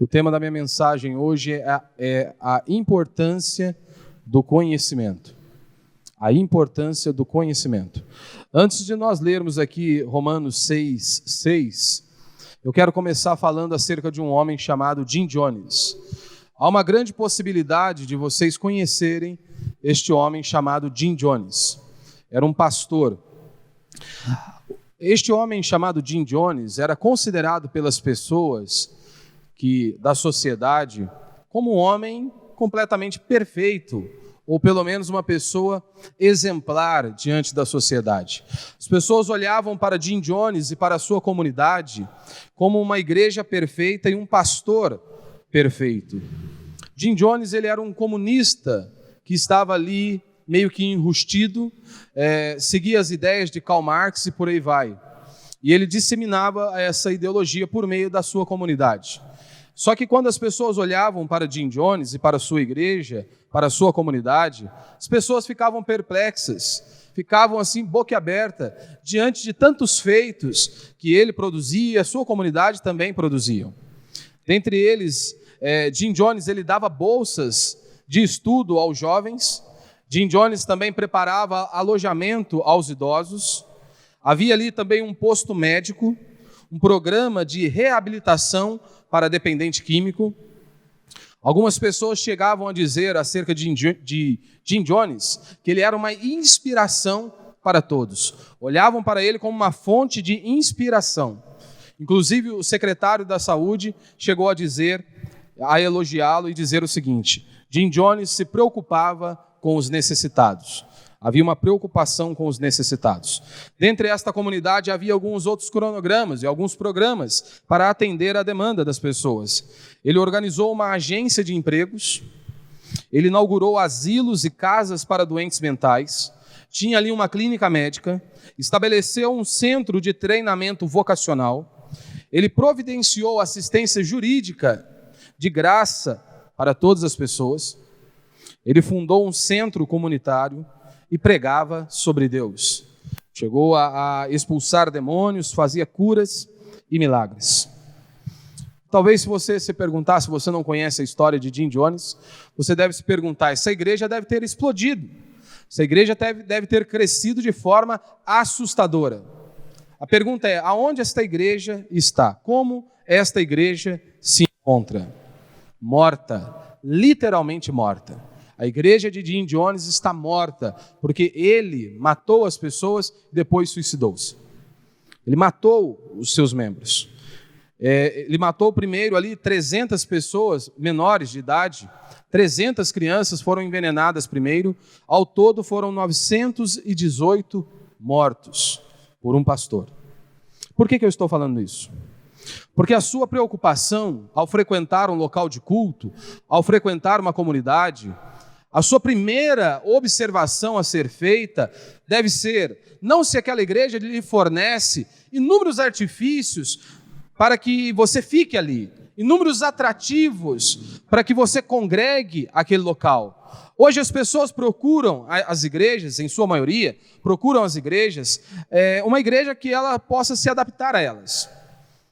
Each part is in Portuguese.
O tema da minha mensagem hoje é a importância do conhecimento. A importância do conhecimento. Antes de nós lermos aqui Romanos 6:6, eu quero começar falando acerca de um homem chamado Jim Jones. Há uma grande possibilidade de vocês conhecerem este homem chamado Jim Jones. Era um pastor. Este homem chamado Jim Jones era considerado pelas pessoas da sociedade como um homem completamente perfeito, ou pelo menos uma pessoa exemplar diante da sociedade. As pessoas olhavam para Jim Jones e para a sua comunidade como uma igreja perfeita e um pastor perfeito. Jim Jones, ele era um comunista que estava ali meio que enrustido, seguia as ideias de Karl Marx e por aí vai. E ele disseminava essa ideologia por meio da sua comunidade. Só que quando as pessoas olhavam para Jim Jones e para a sua igreja, para a sua comunidade, as pessoas ficavam perplexas, ficavam assim boquiaberta diante de tantos feitos que ele produzia e a sua comunidade também produziam. Dentre eles, Jim Jones ele dava bolsas de estudo aos jovens. Jim Jones também preparava alojamento aos idosos. Havia ali também um posto médico, um programa de reabilitação para dependente químico. Algumas pessoas chegavam a dizer acerca de Jim Jones que ele era uma inspiração para todos. Olhavam para ele como uma fonte de inspiração. Inclusive o secretário da saúde chegou a elogiá-lo e dizer o seguinte: Jim Jones se preocupava com os necessitados. Havia uma preocupação com os necessitados. Dentre esta comunidade havia alguns outros cronogramas e alguns programas para atender a demanda das pessoas. Ele organizou uma agência de empregos, ele inaugurou asilos e casas para doentes mentais, tinha ali uma clínica médica, estabeleceu um centro de treinamento vocacional, ele providenciou assistência jurídica de graça para todas as pessoas, ele fundou um centro comunitário e pregava sobre Deus. Chegou a expulsar demônios, fazia curas e milagres. Talvez se você se perguntar, se você não conhece a história de Jim Jones, você deve se perguntar, essa igreja deve ter explodido. Essa igreja deve ter crescido de forma assustadora. A pergunta é, aonde esta igreja está? Como esta igreja se encontra? Morta, literalmente morta. A igreja de Jim Jones está morta, porque ele matou as pessoas e depois suicidou-se. Ele matou os seus membros. Ele matou primeiro ali 300 pessoas menores de idade, 300 crianças foram envenenadas primeiro, ao todo foram 918 mortos por um pastor. Por que eu estou falando isso? Porque a sua preocupação ao frequentar um local de culto, ao frequentar uma comunidade, a sua primeira observação a ser feita deve ser, não se aquela igreja lhe fornece inúmeros artifícios para que você fique ali, inúmeros atrativos para que você congregue aquele local. Hoje as pessoas procuram as igrejas, em sua maioria, procuram as igrejas, uma igreja que ela possa se adaptar a elas.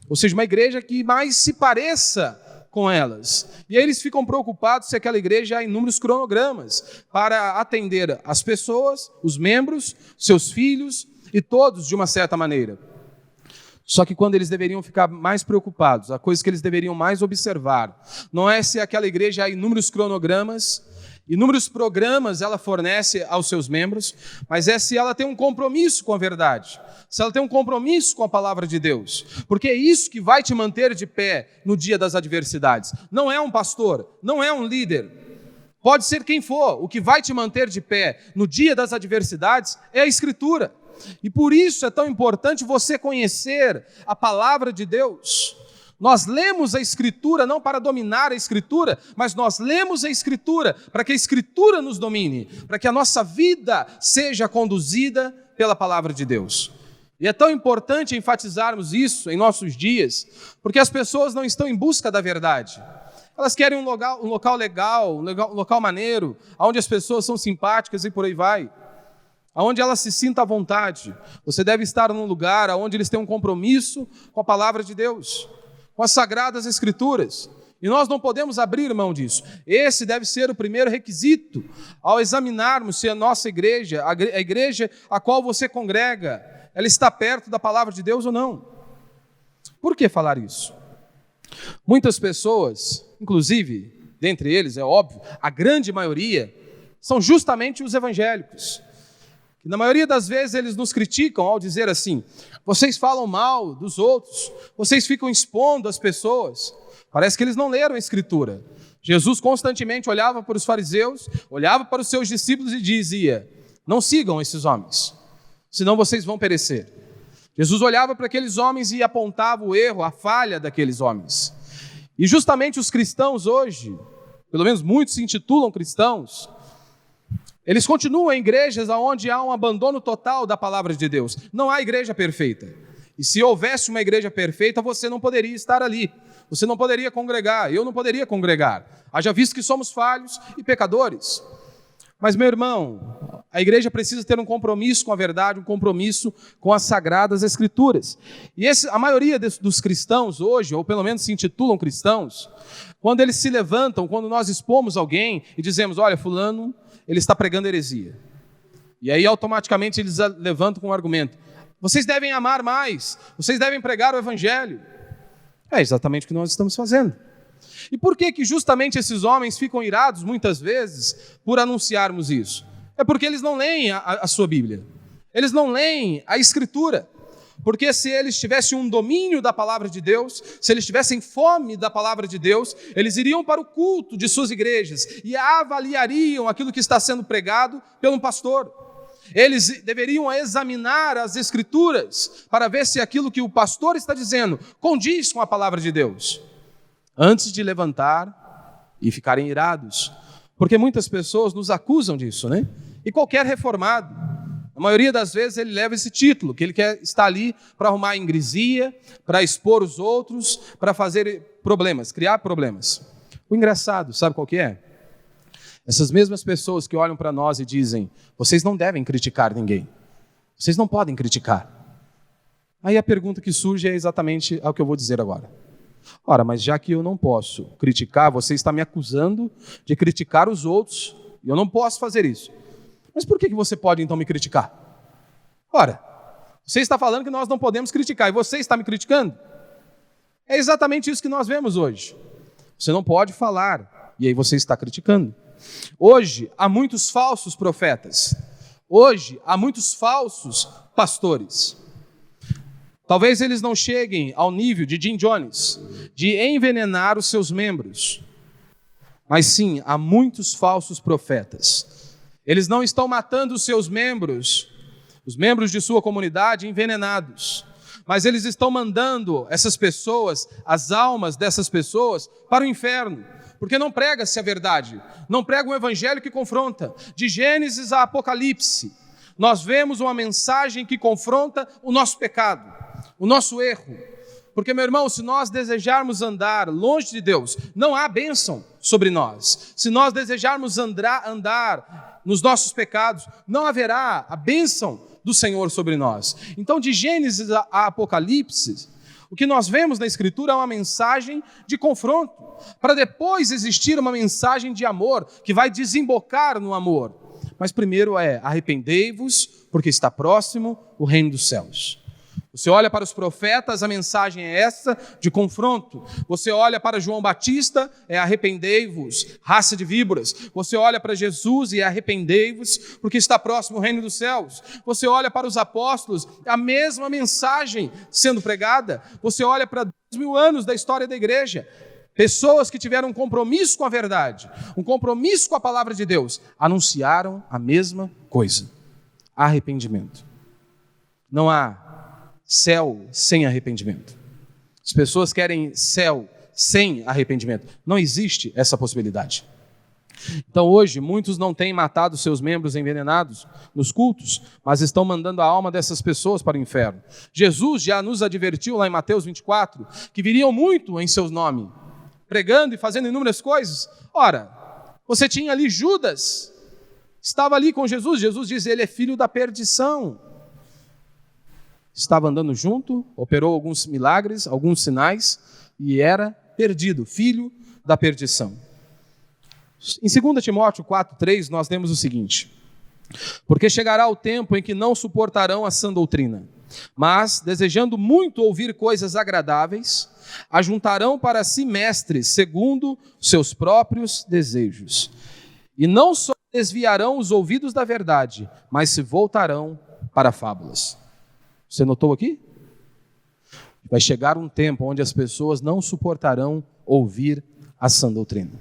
Ou seja, uma igreja que mais se pareça com elas. E aí eles ficam preocupados se aquela igreja há inúmeros cronogramas para atender as pessoas, os membros, seus filhos e todos de uma certa maneira. Só que quando eles deveriam ficar mais preocupados, a coisa que eles deveriam mais observar, não é se aquela igreja há inúmeros cronogramas, inúmeros programas ela fornece aos seus membros, mas é se ela tem um compromisso com a verdade, se ela tem um compromisso com a palavra de Deus, porque é isso que vai te manter de pé no dia das adversidades. Não é um pastor, não é um líder, pode ser quem for, o que vai te manter de pé no dia das adversidades é a Escritura. E por isso é tão importante você conhecer a palavra de Deus. Nós lemos a Escritura não para dominar a Escritura, mas nós lemos a Escritura para que a Escritura nos domine, para que a nossa vida seja conduzida pela palavra de Deus. E é tão importante enfatizarmos isso em nossos dias, porque as pessoas não estão em busca da verdade. Elas querem um local legal, um local maneiro, onde as pessoas são simpáticas e por aí vai. Onde ela se sinta à vontade. Você deve estar num lugar onde eles têm um compromisso com a palavra de Deus, com as sagradas Escrituras. E nós não podemos abrir mão disso. Esse deve ser o primeiro requisito ao examinarmos se a nossa igreja, a igreja a qual você congrega, ela está perto da palavra de Deus ou não. Por que falar isso? Muitas pessoas, inclusive, dentre eles, é óbvio, a grande maioria, são justamente os evangélicos. Na maioria das vezes eles nos criticam ao dizer assim: vocês falam mal dos outros, vocês ficam expondo as pessoas. Parece que eles não leram a Escritura. Jesus constantemente olhava para os fariseus, olhava para os seus discípulos e dizia: não sigam esses homens, senão vocês vão perecer. Jesus olhava para aqueles homens e apontava o erro, a falha daqueles homens. E justamente os cristãos hoje, pelo menos muitos se intitulam cristãos, eles continuam em igrejas onde há um abandono total da palavra de Deus. Não há igreja perfeita. E se houvesse uma igreja perfeita, você não poderia estar ali. Você não poderia congregar, eu não poderia congregar. Haja visto que somos falhos e pecadores. Mas, meu irmão, a igreja precisa ter um compromisso com a verdade, um compromisso com as Sagradas Escrituras. E a maioria dos cristãos hoje, ou pelo menos se intitulam cristãos, quando eles se levantam, quando nós expomos alguém e dizemos: olha, fulano, ele está pregando heresia. E aí automaticamente eles levantam com um argumento: vocês devem amar mais, vocês devem pregar o evangelho. É exatamente o que nós estamos fazendo. E por que justamente esses homens ficam irados muitas vezes por anunciarmos isso? É porque eles não leem a sua Bíblia. Eles não leem a Escritura. Porque se eles tivessem um domínio da palavra de Deus, se eles tivessem fome da palavra de Deus, eles iriam para o culto de suas igrejas e avaliariam aquilo que está sendo pregado pelo pastor. Eles deveriam examinar as Escrituras para ver se aquilo que o pastor está dizendo condiz com a palavra de Deus, antes de levantar e ficarem irados. Porque muitas pessoas nos acusam disso, né? E qualquer reformado, a maioria das vezes ele leva esse título, que ele quer estar ali para arrumar ingresia, para expor os outros, para fazer problemas, criar problemas. O engraçado, sabe qual que é? Essas mesmas pessoas que olham para nós e dizem: vocês não devem criticar ninguém, vocês não podem criticar. Aí a pergunta que surge é exatamente o que eu vou dizer agora. Ora, mas já que eu não posso criticar, você está me acusando de criticar os outros, e eu não posso fazer isso. Mas por que você pode então me criticar? Ora, você está falando que nós não podemos criticar, e você está me criticando? É exatamente isso que nós vemos hoje. Você não pode falar, e aí você está criticando. Hoje há muitos falsos profetas. Hoje há muitos falsos pastores. Talvez eles não cheguem ao nível de Jim Jones, de envenenar os seus membros. Mas sim, há muitos falsos profetas. Eles não estão matando os seus membros, os membros de sua comunidade, envenenados. Mas eles estão mandando essas pessoas, as almas dessas pessoas, para o inferno. Porque não prega-se a verdade, não prega um evangelho que confronta. De Gênesis a Apocalipse, nós vemos uma mensagem que confronta o nosso pecado, o nosso erro. Porque, meu irmão, se nós desejarmos andar longe de Deus, não há bênção sobre nós. Se nós desejarmos andar nos nossos pecados, não haverá a bênção do Senhor sobre nós. Então, de Gênesis a Apocalipse, o que nós vemos na Escritura é uma mensagem de confronto, para depois existir uma mensagem de amor, que vai desembocar no amor. Mas primeiro arrependei-vos, porque está próximo o reino dos céus. Você olha para os profetas, a mensagem é essa, de confronto. Você olha para João Batista, arrependei-vos, raça de víboras. Você olha para Jesus e arrependei-vos, porque está próximo o reino dos céus. Você olha para os apóstolos, a mesma mensagem sendo pregada. Você olha para 2000 anos da história da igreja. Pessoas que tiveram um compromisso com a verdade, um compromisso com a palavra de Deus, anunciaram a mesma coisa: arrependimento. Não há céu sem arrependimento. As pessoas querem céu sem arrependimento. Não existe essa possibilidade. Então hoje, muitos não têm matado seus membros envenenados nos cultos, mas estão mandando a alma dessas pessoas para o inferno. Jesus já nos advertiu lá em Mateus 24, que viriam muito em seu nome, pregando e fazendo inúmeras coisas. Ora, você tinha ali Judas, estava ali com Jesus. Jesus diz: ele é filho da perdição. Estava andando junto, operou alguns milagres, alguns sinais, e era perdido, filho da perdição. Em 2 Timóteo 4,3 nós lemos o seguinte: porque chegará o tempo em que não suportarão a sã doutrina, mas, desejando muito ouvir coisas agradáveis, ajuntarão para si mestres segundo seus próprios desejos. E não só desviarão os ouvidos da verdade, mas se voltarão para fábulas. Você notou aqui? Vai chegar um tempo onde as pessoas não suportarão ouvir a sã doutrina.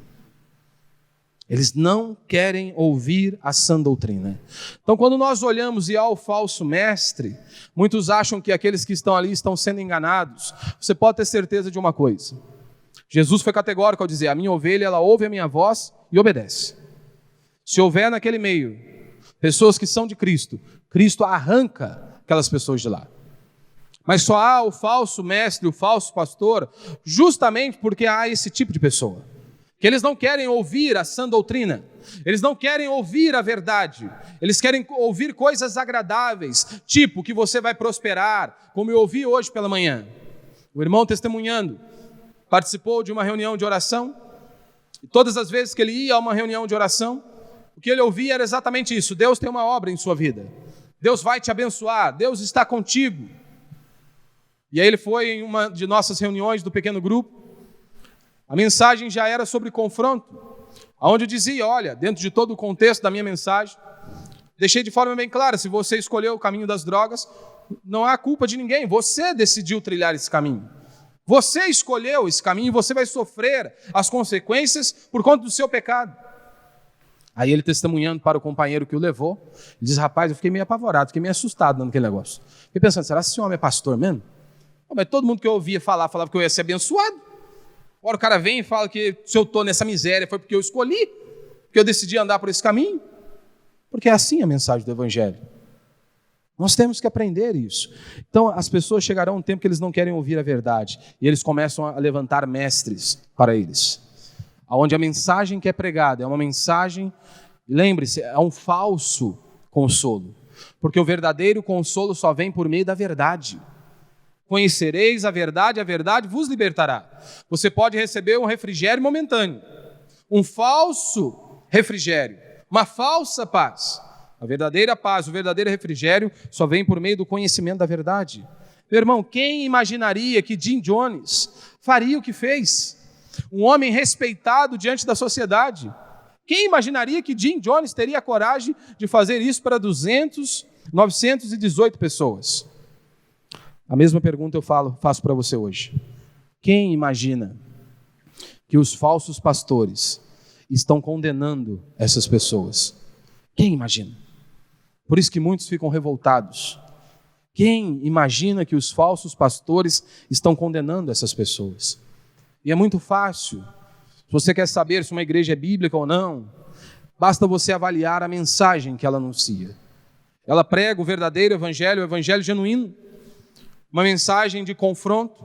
Eles não querem ouvir a sã doutrina. Então, quando nós olhamos e há o falso mestre, muitos acham que aqueles que estão ali estão sendo enganados. Você pode ter certeza de uma coisa: Jesus foi categórico ao dizer: a minha ovelha, ela ouve a minha voz e obedece. Se houver naquele meio pessoas que são de Cristo, Cristo arranca aquelas pessoas de lá. Mas só há o falso mestre, o falso pastor, justamente porque há esse tipo de pessoa. Que eles não querem ouvir a sã doutrina, eles não querem ouvir a verdade, eles querem ouvir coisas agradáveis, tipo que você vai prosperar, como eu ouvi hoje pela manhã. O irmão testemunhando, participou de uma reunião de oração, e todas as vezes que ele ia a uma reunião de oração, o que ele ouvia era exatamente isso: Deus tem uma obra em sua vida, Deus vai te abençoar, Deus está contigo. E aí ele foi em uma de nossas reuniões do pequeno grupo. A mensagem já era sobre confronto, onde eu dizia: olha, dentro de todo o contexto da minha mensagem, deixei de forma bem clara: se você escolheu o caminho das drogas, não há culpa de ninguém, você decidiu trilhar esse caminho. Você escolheu esse caminho e você vai sofrer as consequências por conta do seu pecado. Aí ele testemunhando para o companheiro que o levou, ele diz: rapaz, eu fiquei meio apavorado, fiquei meio assustado naquele negócio. Fiquei pensando: será que esse homem é pastor mesmo? Mas todo mundo que eu ouvia falar, falava que eu ia ser abençoado. Agora o cara vem e fala que se eu estou nessa miséria foi porque eu escolhi, porque eu decidi andar por esse caminho. Porque é assim a mensagem do Evangelho. Nós temos que aprender isso. Então as pessoas chegarão um tempo que eles não querem ouvir a verdade, e eles começam a levantar mestres para eles, onde a mensagem que é pregada é uma mensagem, lembre-se, é um falso consolo, porque o verdadeiro consolo só vem por meio da verdade. Conhecereis a verdade vos libertará. Você pode receber um refrigério momentâneo, um falso refrigério, uma falsa paz. A verdadeira paz, o verdadeiro refrigério só vem por meio do conhecimento da verdade. Meu irmão, quem imaginaria que Jim Jones faria o que fez? Um homem respeitado diante da sociedade. Quem imaginaria que Jim Jones teria a coragem de fazer isso para 918 pessoas? A mesma pergunta eu faço para você hoje. Quem imagina que os falsos pastores estão condenando essas pessoas? Quem imagina? Por isso que muitos ficam revoltados. Quem imagina que os falsos pastores estão condenando essas pessoas? E é muito fácil. Se você quer saber se uma igreja é bíblica ou não, basta você avaliar a mensagem que ela anuncia. Ela prega o verdadeiro evangelho, o evangelho genuíno. Uma mensagem de confronto,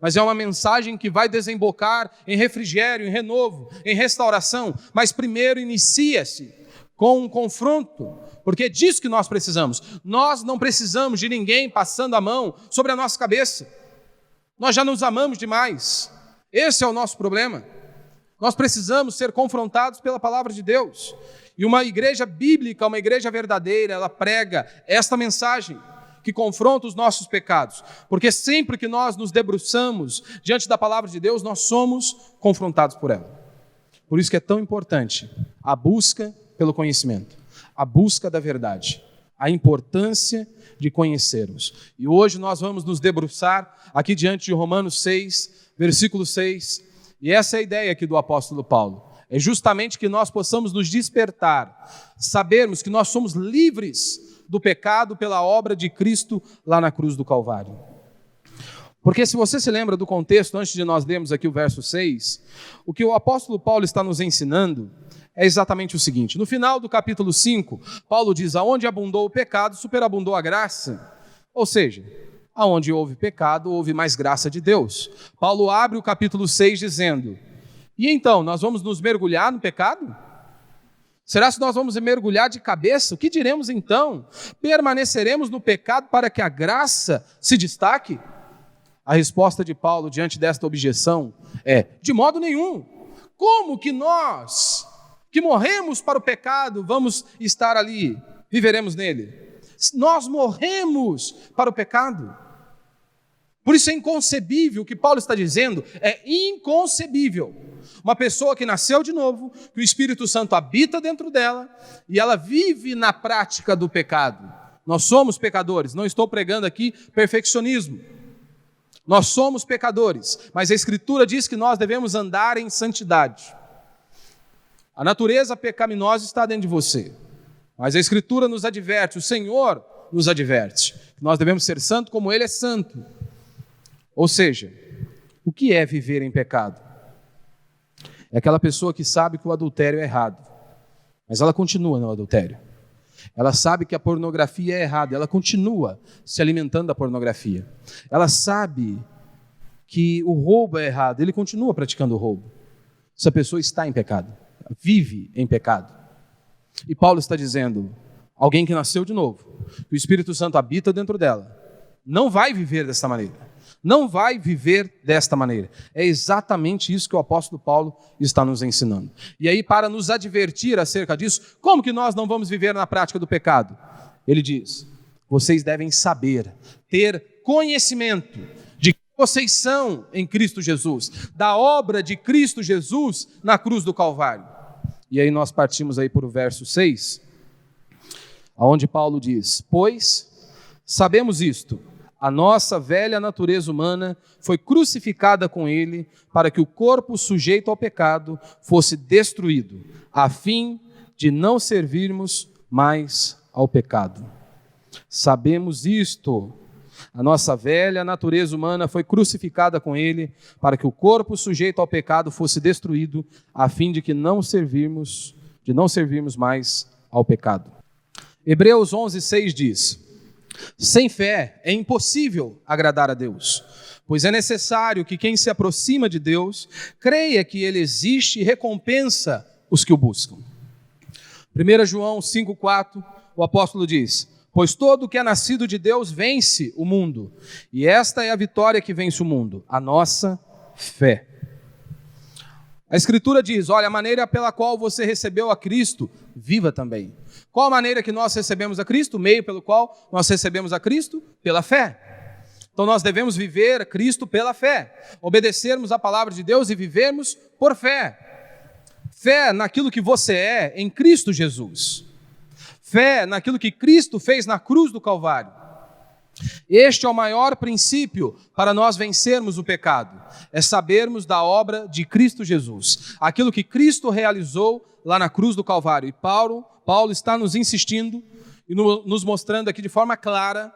mas é uma mensagem que vai desembocar em refrigério, em renovo, em restauração. Mas primeiro inicia-se com um confronto, porque é disso que nós precisamos. Nós não precisamos de ninguém passando a mão sobre a nossa cabeça. Nós já nos amamos demais. Esse é o nosso problema. Nós precisamos ser confrontados pela palavra de Deus. E uma igreja bíblica, uma igreja verdadeira, ela prega esta mensagem que confronta os nossos pecados, porque sempre que nós nos debruçamos diante da palavra de Deus, nós somos confrontados por ela. Por isso que é tão importante a busca pelo conhecimento, a busca da verdade, a importância de conhecermos. E hoje nós vamos nos debruçar aqui diante de Romanos 6, versículo 6, e essa é a ideia aqui do apóstolo Paulo. É justamente que nós possamos nos despertar, sabermos que nós somos livres do pecado pela obra de Cristo lá na cruz do Calvário. Porque se você se lembra do contexto, antes de nós lermos aqui o verso 6, o que o apóstolo Paulo está nos ensinando é exatamente o seguinte: no final do capítulo 5, Paulo diz: aonde abundou o pecado, superabundou a graça. Ou seja, aonde houve pecado, houve mais graça de Deus. Paulo abre o capítulo 6 dizendo: e então, nós vamos nos mergulhar no pecado? Será que nós vamos mergulhar de cabeça? O que diremos então? Permaneceremos no pecado para que a graça se destaque? A resposta de Paulo diante desta objeção é: de modo nenhum. Como que nós, que morremos para o pecado, vamos estar ali, viveremos nele? Nós morremos para o pecado. Por isso é inconcebível o que Paulo está dizendo, é inconcebível. Uma pessoa que nasceu de novo, que o Espírito Santo habita dentro dela e ela vive na prática do pecado. Nós somos pecadores, não estou pregando aqui perfeccionismo. Nós somos pecadores, mas a Escritura diz que nós devemos andar em santidade. A natureza pecaminosa está dentro de você, mas a Escritura nos adverte, o Senhor nos adverte, que nós devemos ser santos como Ele é santo. Ou seja, o que é viver em pecado? É aquela pessoa que sabe que o adultério é errado, mas ela continua no adultério. Ela sabe que a pornografia é errada, ela continua se alimentando da pornografia. Ela sabe que o roubo é errado, ele continua praticando o roubo. Essa pessoa está em pecado, vive em pecado. E Paulo está dizendo, alguém que nasceu de novo, que o Espírito Santo habita dentro dela, não vai viver desta maneira. Não vai viver desta maneira. É exatamente isso que o apóstolo Paulo está nos ensinando. E aí, para nos advertir acerca disso, como que nós não vamos viver na prática do pecado? Ele diz, vocês devem saber, ter conhecimento de que vocês são em Cristo Jesus, da obra de Cristo Jesus na cruz do Calvário. E aí nós partimos aí para o verso 6, onde Paulo diz, pois sabemos isto, a nossa velha natureza humana foi crucificada com ele para que o corpo sujeito ao pecado fosse destruído, a fim de não servirmos mais ao pecado. Sabemos isto, a nossa velha natureza humana foi crucificada com ele para que o corpo sujeito ao pecado fosse destruído, a fim de não servirmos mais ao pecado. Hebreus 11:6 diz, sem fé é impossível agradar a Deus, pois é necessário que quem se aproxima de Deus creia que Ele existe e recompensa os que o buscam. 1 João 5,4, o apóstolo diz, pois todo o que é nascido de Deus vence o mundo, e esta é a vitória que vence o mundo, a nossa fé. A Escritura diz, olha, a maneira pela qual você recebeu a Cristo, viva também. Qual a maneira que nós recebemos a Cristo? O meio pelo qual nós recebemos a Cristo? Pela fé. Então nós devemos viver a Cristo pela fé, obedecermos a palavra de Deus e vivermos por fé. Fé naquilo que você é em Cristo Jesus. Fé naquilo que Cristo fez na cruz do Calvário. Este é o maior princípio para nós vencermos o pecado, é sabermos da obra de Cristo Jesus, aquilo que Cristo realizou lá na cruz do Calvário. E Paulo está nos insistindo e nos mostrando aqui de forma clara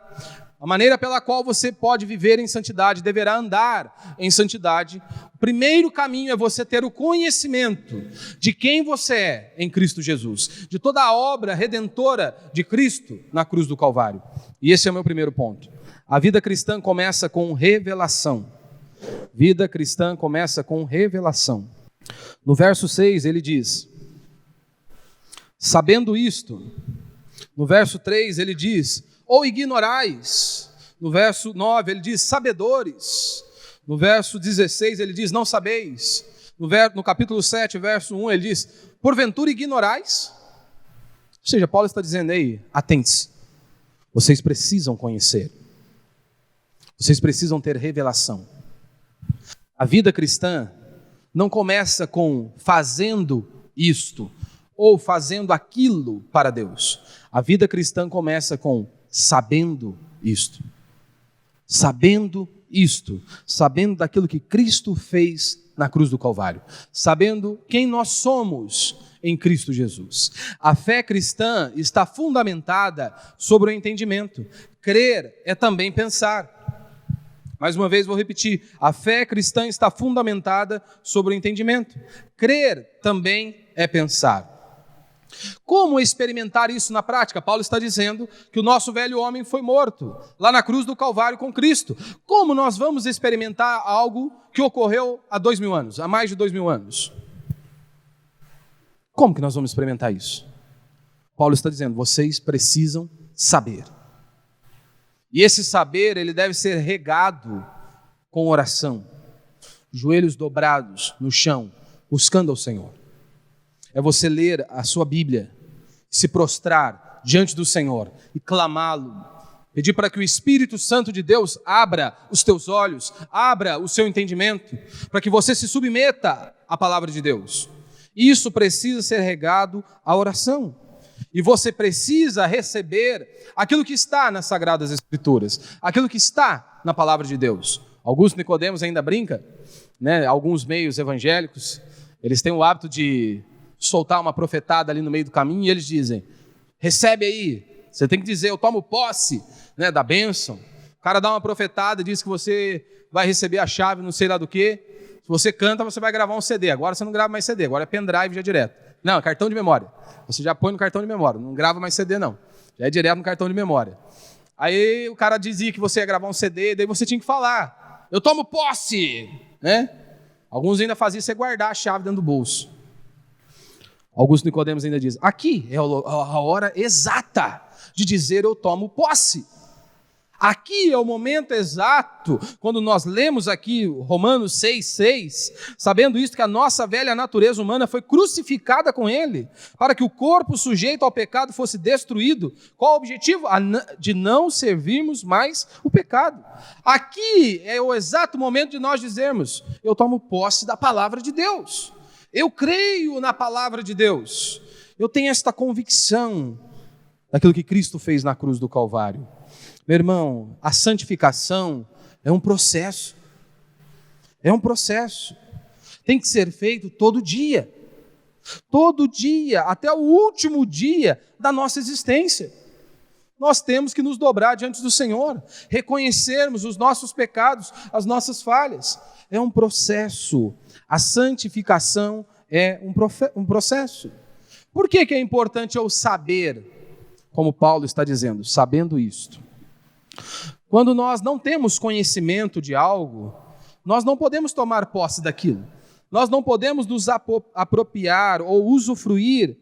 a maneira pela qual você pode viver em santidade, deverá andar em santidade. O primeiro caminho é você ter o conhecimento de quem você é em Cristo Jesus, de toda a obra redentora de Cristo na cruz do Calvário. E esse é o meu primeiro ponto. A vida cristã começa com revelação. Vida cristã começa com revelação. No verso 6 ele diz, sabendo isto. No verso 3 ele diz, ou ignorais. No verso 9 ele diz, sabedores. No verso 16 ele diz, não sabeis. No capítulo 7, verso 1, ele diz, porventura ignorais? Ou seja, Paulo está dizendo aí, atente-se. Vocês precisam conhecer. Vocês precisam ter revelação. A vida cristã não começa com fazendo isto ou fazendo aquilo para Deus. A vida cristã começa com sabendo isto. Sabendo isto. Sabendo daquilo que Cristo fez na cruz do Calvário. Sabendo quem nós somos em Cristo Jesus. A fé cristã está fundamentada sobre o entendimento. Crer é também pensar. Mais uma vez vou repetir, a fé cristã está fundamentada sobre o entendimento. Crer também é pensar. Como experimentar isso na prática? Paulo está dizendo que o nosso velho homem foi morto lá na cruz do Calvário com Cristo. Como nós vamos experimentar algo que ocorreu há 2000 anos, há mais de 2000 anos? Como que nós vamos experimentar isso? Paulo está dizendo, vocês precisam saber. E esse saber, ele deve ser regado com oração, joelhos dobrados no chão, buscando ao Senhor. É você ler a sua Bíblia, se prostrar diante do Senhor e clamá-lo, pedir para que o Espírito Santo de Deus abra os teus olhos, abra o seu entendimento, para que você se submeta à palavra de Deus. Isso precisa ser regado à oração. E você precisa receber aquilo que está nas Sagradas Escrituras, aquilo que está na palavra de Deus. Augusto Nicodemos ainda brinca, né? Alguns meios evangélicos, eles têm o hábito de soltar uma profetada ali no meio do caminho e eles dizem, recebe aí, você tem que dizer, eu tomo posse, né, da bênção. O cara dá uma profetada e diz que você vai receber a chave não sei lá do quê. Se você canta, você vai gravar um CD. Agora você não grava mais CD, agora é pendrive já direto. Não, é cartão de memória. Você já põe no cartão de memória, não grava mais CD não. Já é direto no cartão de memória. Aí o cara dizia que você ia gravar um CD, daí você tinha que falar, eu tomo posse, né? Alguns ainda faziam você guardar a chave dentro do bolso. Augusto Nicodemos ainda diz, aqui é a hora exata de dizer eu tomo posse. Aqui é o momento exato, quando nós lemos aqui Romanos 6,6, sabendo isto, que a nossa velha natureza humana foi crucificada com ele, para que o corpo sujeito ao pecado fosse destruído. Qual o objetivo? De não servirmos mais o pecado. Aqui é o exato momento de nós dizermos, eu tomo posse da palavra de Deus. Eu creio na palavra de Deus. Eu tenho esta convicção daquilo que Cristo fez na cruz do Calvário. Meu irmão, a santificação é um processo. É um processo. Tem que ser feito todo dia. Todo dia, até o último dia da nossa existência. Nós temos que nos dobrar diante do Senhor, reconhecermos os nossos pecados, as nossas falhas. É um processo. A santificação é um processo. Por que é importante eu saber, como Paulo está dizendo, sabendo isto? Quando nós não temos conhecimento de algo, nós não podemos tomar posse daquilo. Nós não podemos nos apropriar ou usufruir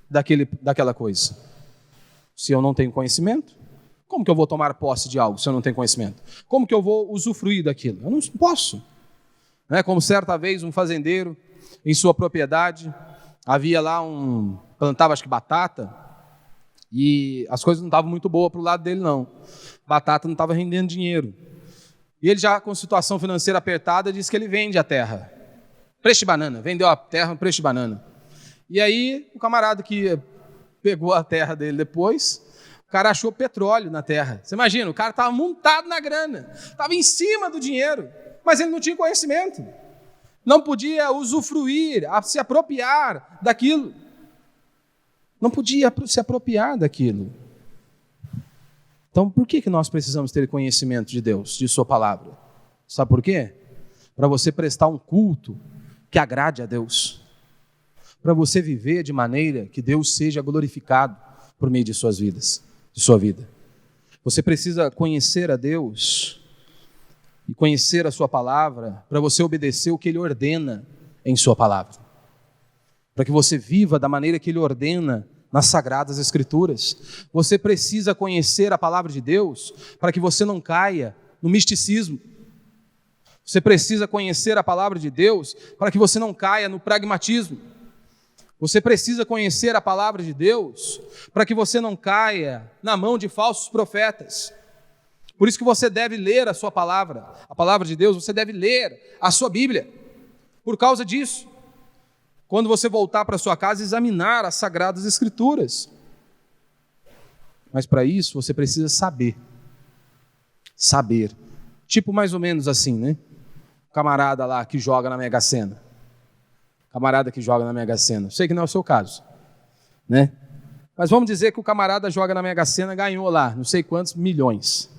daquela coisa. Se eu não tenho conhecimento, como que eu vou tomar posse de algo se eu não tenho conhecimento? Como que eu vou usufruir daquilo? Eu não posso. Como certa vez um fazendeiro, em sua propriedade, havia lá plantava acho que batata, e as coisas não estavam muito boas para o lado dele não. Batata não estava rendendo dinheiro. E ele já com situação financeira apertada, disse que ele vende a terra. Preço de banana, vendeu a terra, preço de banana. E aí o camarada que pegou a terra dele depois, o cara achou petróleo na terra. Você imagina, o cara estava montado na grana, estava em cima do dinheiro, mas ele não tinha conhecimento. Não podia usufruir, se apropriar daquilo. Não podia se apropriar daquilo. Então, por que nós precisamos ter conhecimento de Deus, de sua palavra? Sabe por quê? Para você prestar um culto que agrade a Deus. Para você viver de maneira que Deus seja glorificado por meio de suas vidas, de sua vida. Você precisa conhecer a Deus e conhecer a sua palavra para você obedecer o que Ele ordena em sua palavra. Para que você viva da maneira que Ele ordena nas Sagradas Escrituras. Você precisa conhecer a palavra de Deus para que você não caia no misticismo. Você precisa conhecer a palavra de Deus para que você não caia no pragmatismo. Você precisa conhecer a palavra de Deus para que você não caia na mão de falsos profetas. Por isso que você deve ler a sua palavra, a palavra de Deus, você deve ler a sua Bíblia. Por causa disso, quando você voltar para sua casa, examinar as Sagradas Escrituras. Mas para isso você precisa saber. Saber. Tipo mais ou menos assim, né? Camarada lá que joga na Mega Sena. Camarada que joga na Mega Sena. Sei que não é o seu caso, né? Mas vamos dizer que o camarada joga na Mega Sena, ganhou lá não sei quantos milhões.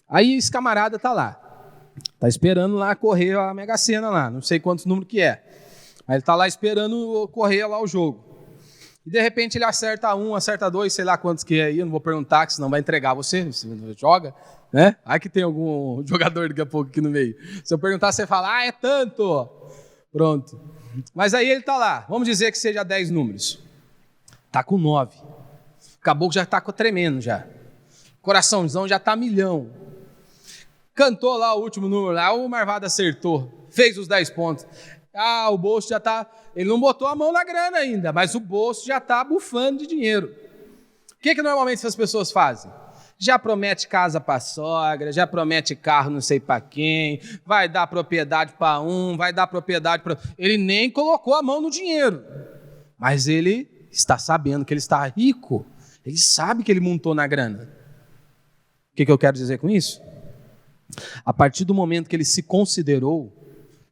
Aí esse camarada está lá. Está esperando lá correr a Mega Sena lá, não sei quantos números que é. Mas ele está lá esperando correr lá o jogo. E de repente ele acerta um, acerta dois, sei lá quantos que é aí, eu não vou perguntar, que senão vai entregar você joga, né? Aí que tem algum jogador daqui a pouco aqui no meio. Se eu perguntar, você fala, é tanto. Pronto. Mas aí ele está lá, vamos dizer que seja 10 números. Está com 9. Acabou que já está tremendo já. coraçãozão já está milhão. Cantou lá o último número, lá o Marvado acertou, fez os 10 pontos. O bolso já está... Ele não botou a mão na grana ainda, mas o bolso já está bufando de dinheiro. O que normalmente essas pessoas fazem? Já promete casa para a sogra, já promete carro não sei para quem, vai dar propriedade para um, vai dar propriedade para... Ele nem colocou a mão no dinheiro, mas ele está sabendo que ele está rico, ele sabe que ele montou na grana. O que eu quero dizer com isso? A partir do momento que ele se considerou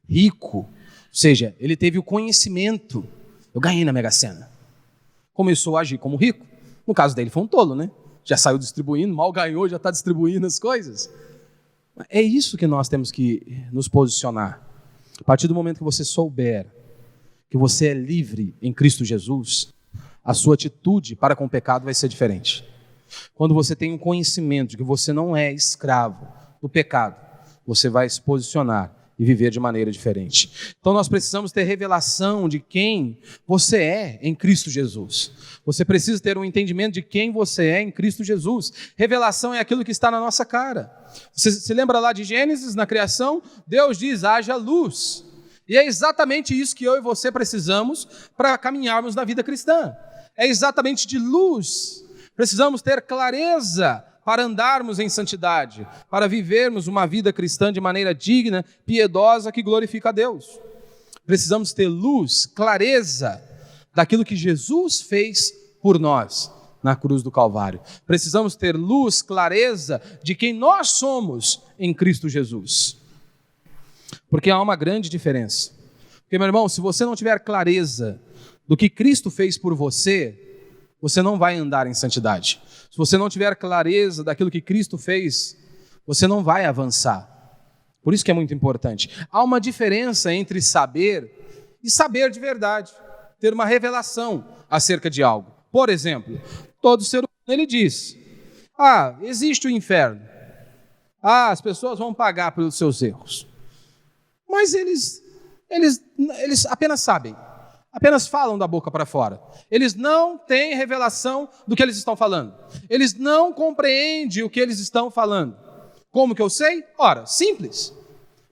rico, ou seja, ele teve o conhecimento, eu ganhei na Mega Sena, começou a agir como rico. No caso dele foi um tolo, né? Já saiu distribuindo, mal ganhou, já está distribuindo as coisas. É isso que nós temos que nos posicionar. A partir do momento que você souber que você é livre em Cristo Jesus, a sua atitude para com o pecado vai ser diferente. Quando você tem um conhecimento de que você não é escravo do pecado, você vai se posicionar e viver de maneira diferente. Então nós precisamos ter revelação de quem você é em Cristo Jesus. Você precisa ter um entendimento de quem você é em Cristo Jesus. Revelação é aquilo que está na nossa cara. Você se lembra lá de Gênesis, na criação? Deus diz, haja luz. E é exatamente isso que eu e você precisamos para caminharmos na vida cristã. É exatamente de luz. Precisamos ter clareza para andarmos em santidade, para vivermos uma vida cristã de maneira digna, piedosa, que glorifica a Deus. Precisamos ter luz, clareza daquilo que Jesus fez por nós na cruz do Calvário. Precisamos ter luz, clareza de quem nós somos em Cristo Jesus. Porque há uma grande diferença. Porque, meu irmão, se você não tiver clareza do que Cristo fez por você, você não vai andar em santidade. Se você não tiver clareza daquilo que Cristo fez, você não vai avançar. Por isso que é muito importante. Há uma diferença entre saber e saber de verdade. Ter uma revelação acerca de algo. Por exemplo, todo ser humano, ele diz, existe o inferno. As pessoas vão pagar pelos seus erros. Mas eles apenas sabem. Apenas falam da boca para fora. Eles não têm revelação do que eles estão falando. Eles não compreendem o que eles estão falando. Como que eu sei? Ora, simples.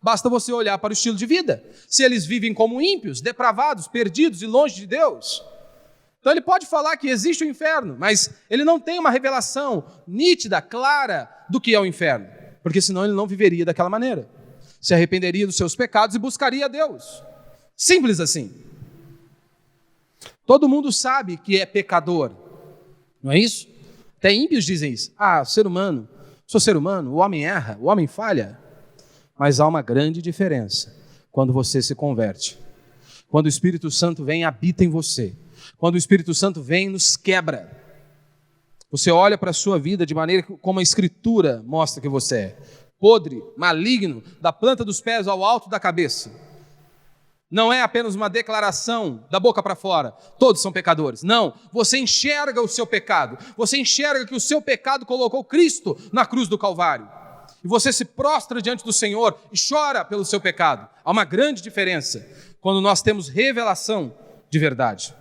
Basta você olhar para o estilo de vida. Se eles vivem como ímpios, depravados, perdidos e longe de Deus. Então ele pode falar que existe o inferno, mas ele não tem uma revelação nítida, clara do que é o inferno. Porque senão ele não viveria daquela maneira. Se arrependeria dos seus pecados e buscaria a Deus. Simples assim. Todo mundo sabe que é pecador, não é isso? Até ímpios dizem isso. Ser humano, sou ser humano, o homem erra, o homem falha. Mas há uma grande diferença quando você se converte. Quando o Espírito Santo vem e habita em você. Quando o Espírito Santo vem e nos quebra. Você olha para a sua vida de maneira como a Escritura mostra que você é. Podre, maligno, da planta dos pés ao alto da cabeça. Não é apenas uma declaração da boca para fora, todos são pecadores. Não, você enxerga o seu pecado, você enxerga que o seu pecado colocou Cristo na cruz do Calvário. E você se prostra diante do Senhor e chora pelo seu pecado. Há uma grande diferença quando nós temos revelação de verdade.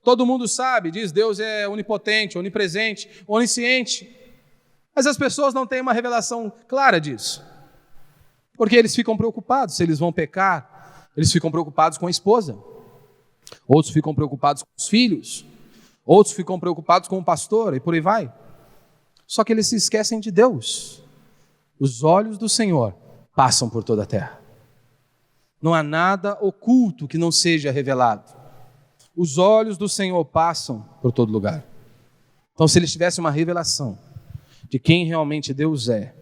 Todo mundo sabe, diz Deus é onipotente, onipresente, onisciente. Mas as pessoas não têm uma revelação clara disso. Porque eles ficam preocupados se eles vão pecar. Eles ficam preocupados com a esposa, outros ficam preocupados com os filhos, outros ficam preocupados com o pastor e por aí vai. Só que eles se esquecem de Deus. Os olhos do Senhor passam por toda a terra. Não há nada oculto que não seja revelado. Os olhos do Senhor passam por todo lugar. Então, se eles tivessem uma revelação de quem realmente Deus é,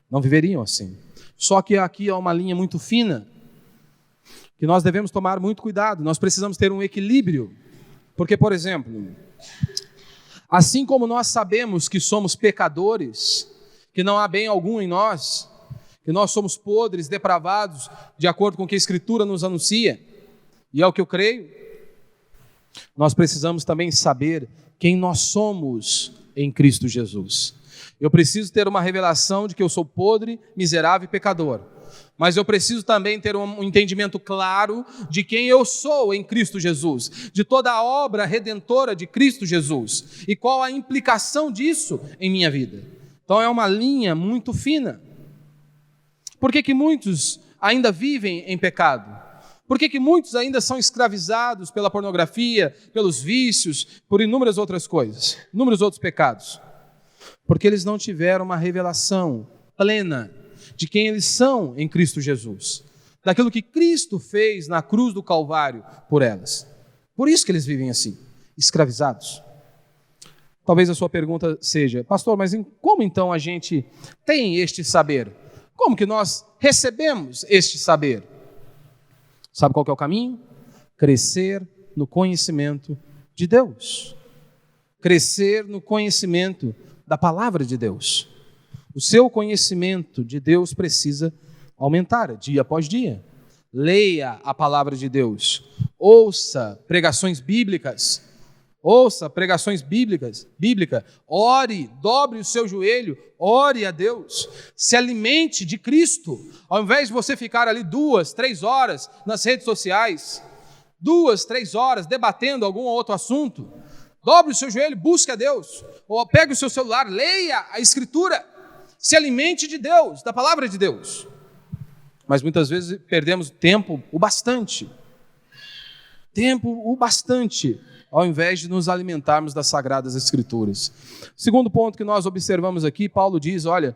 não viveriam assim. Só que aqui há uma linha muito fina, que nós devemos tomar muito cuidado, nós precisamos ter um equilíbrio, porque, por exemplo, assim como nós sabemos que somos pecadores, que não há bem algum em nós, que nós somos podres, depravados, de acordo com o que a Escritura nos anuncia, e é o que eu creio, nós precisamos também saber quem nós somos em Cristo Jesus. Eu preciso ter uma revelação de que eu sou podre, miserável e pecador. Mas eu preciso também ter um entendimento claro de quem eu sou em Cristo Jesus, de toda a obra redentora de Cristo Jesus e qual a implicação disso em minha vida. Então é uma linha muito fina. Por que muitos ainda vivem em pecado? Por que muitos ainda são escravizados pela pornografia, pelos vícios, por inúmeras outras coisas, inúmeros outros pecados? Porque eles não tiveram uma revelação plena de quem eles são em Cristo Jesus, daquilo que Cristo fez na cruz do Calvário por elas. Por isso que eles vivem assim, escravizados. Talvez a sua pergunta seja: pastor, mas como então a gente tem este saber? Como que nós recebemos este saber? Sabe qual que é o caminho? Crescer no conhecimento de Deus. Crescer no conhecimento da palavra de Deus. O seu conhecimento de Deus precisa aumentar dia após dia. Leia a palavra de Deus. Ouça pregações bíblicas. Ore, dobre o seu joelho, ore a Deus, se alimente de Cristo, ao invés de você ficar ali 2, 3 horas nas redes sociais, 2, 3 horas debatendo algum outro assunto. Dobre o seu joelho, busque a Deus, ou pegue o seu celular, leia a Escritura, se alimente de Deus, da palavra de Deus. Mas muitas vezes perdemos tempo o bastante, ao invés de nos alimentarmos das Sagradas Escrituras. Segundo ponto que nós observamos aqui, Paulo diz: olha,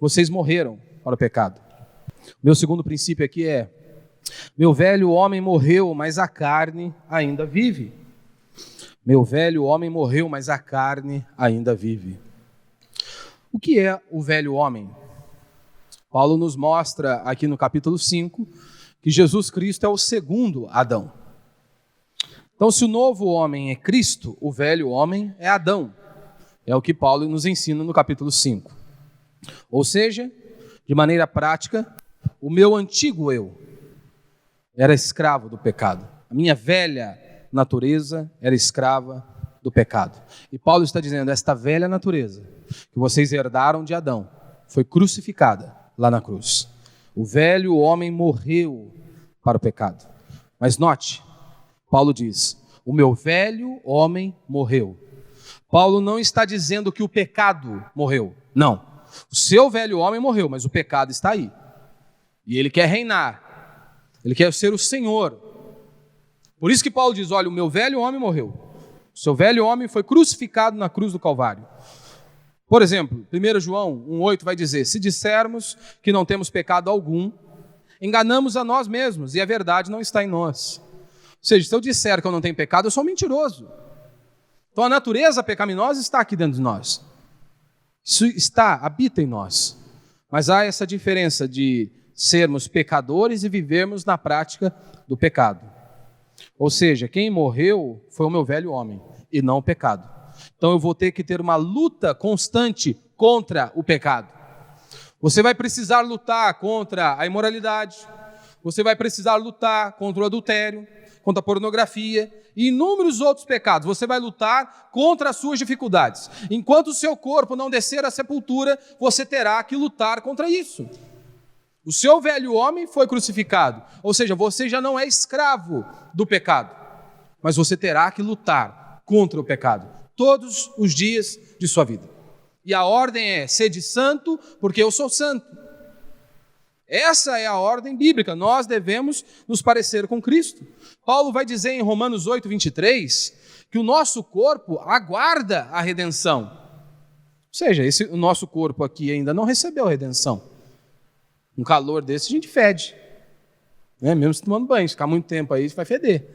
vocês morreram para o pecado. Meu segundo princípio aqui é: meu velho homem morreu, mas a carne ainda vive. Meu velho homem morreu, mas a carne ainda vive. O que é o velho homem? Paulo nos mostra aqui no capítulo 5 que Jesus Cristo é o segundo Adão. Então, se o novo homem é Cristo, o velho homem é Adão. É o que Paulo nos ensina no capítulo 5. Ou seja, de maneira prática, o meu antigo eu era escravo do pecado. A minha velha natureza era escrava do pecado. E Paulo está dizendo: esta velha natureza que vocês herdaram de Adão foi crucificada lá na cruz. O velho homem morreu para o pecado. Mas note, Paulo diz: o meu velho homem morreu. Paulo não está dizendo que o pecado morreu. Não. O seu velho homem morreu, mas o pecado está aí. E ele quer reinar. Ele quer ser o Senhor. Por isso que Paulo diz: olha, o meu velho homem morreu. O seu velho homem foi crucificado na cruz do Calvário. Por exemplo, 1 João 1,8 vai dizer: se dissermos que não temos pecado algum, enganamos a nós mesmos e a verdade não está em nós. Ou seja, se eu disser que eu não tenho pecado, eu sou um mentiroso. Então a natureza pecaminosa está aqui dentro de nós. Isso habita em nós. Mas há essa diferença de sermos pecadores e vivermos na prática do pecado. Ou seja, quem morreu foi o meu velho homem e não o pecado. Então eu vou ter que ter uma luta constante contra o pecado. Você vai precisar lutar contra a imoralidade, você vai precisar lutar contra o adultério, contra a pornografia e inúmeros outros pecados. Você vai lutar contra as suas dificuldades. Enquanto o seu corpo não descer à sepultura, você terá que lutar contra isso. O seu velho homem foi crucificado, ou seja, você já não é escravo do pecado, mas você terá que lutar contra o pecado todos os dias de sua vida. E a ordem é: sede santo, porque eu sou santo. Essa é a ordem bíblica, nós devemos nos parecer com Cristo. Paulo vai dizer em Romanos 8, 23, que o nosso corpo aguarda a redenção. Ou seja, o nosso corpo aqui ainda não recebeu a redenção. Um calor desse a gente fede, né? Mesmo se tomando banho, se ficar muito tempo aí, vai feder,